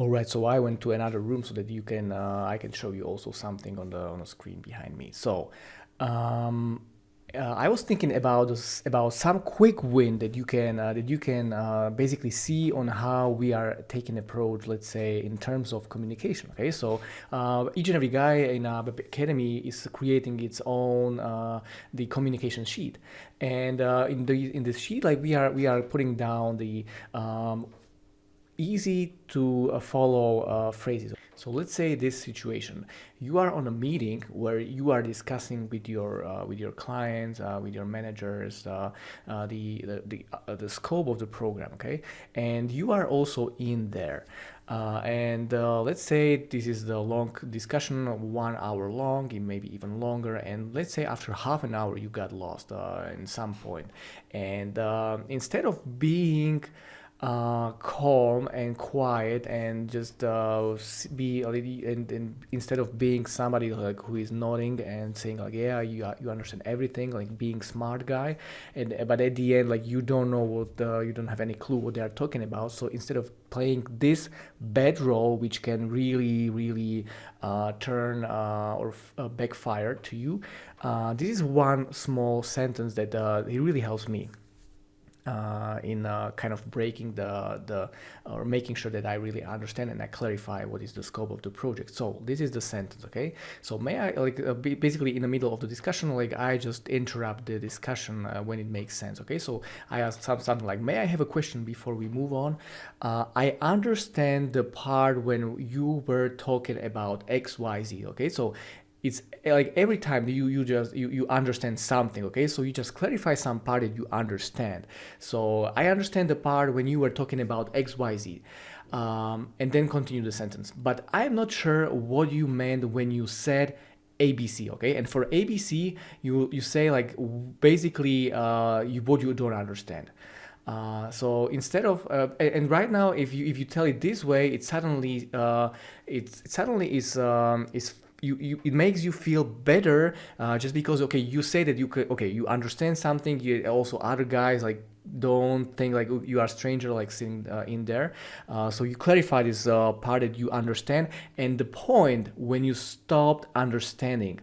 All right, so I went to another room so that you can I can show you also something on the screen behind me. So um, I was thinking about about some quick win that you can basically see on how we are taking approach, let's say in terms of communication. Okay, so each and every guy in our ABAP Academy is creating its own the communication sheet, and in this sheet, like we are putting down the easy to follow phrases. So let's say this situation: you are on a meeting where you are discussing with your clients, with your managers, the scope of the program. Okay, and you are also in there. And let's say this is the long discussion, 1 hour long, it may be even longer. And let's say after half an hour you got lost in some point, and instead of being calm and quiet and just be a little, and instead of being somebody like who is nodding and saying like, yeah, you understand everything, like being smart guy, and but at the end, like, you don't know what you don't have any clue what they are talking about. So instead of playing this bad role, which can really turn or backfire to you, this is one small sentence that it really helps me in kind of breaking the or making sure that I really understand and I clarify what is the scope of the project. So this is the sentence, okay? So may I like basically in the middle of the discussion, like I just interrupt the discussion when it makes sense, okay? So I ask something like, may I have a question before we move on? I understand the part when you were talking about XYZ, okay? So it's like every time you understand something, okay, so you just clarify some part that you understand. So I understand the part when you were talking about XYZ, and then continue the sentence, but I'm not sure what you meant when you said ABC, okay? And for ABC, you say like basically what you don't understand. So instead of and right now, if you tell it this way, it suddenly is it makes you feel better, just because, okay, you say that you could, okay, you understand something. You also, other guys like don't think like you are a stranger like sitting in there. So you clarify this part that you understand, and the point when you stopped understanding,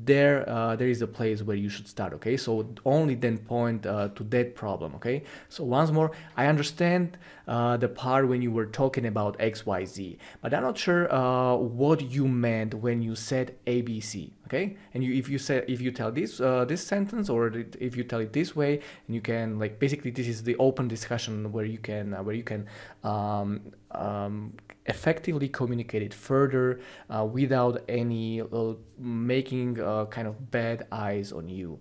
there is a place where you should start, okay? So only then point to that problem, okay? So once more, I understand the part when you were talking about XYZ, but I'm not sure what you meant when you said ABC, okay? And if you tell this sentence, or if you tell it this way, and you can, like, basically this is the open discussion where you can effectively communicate it further without any making kind of bad eyes on you.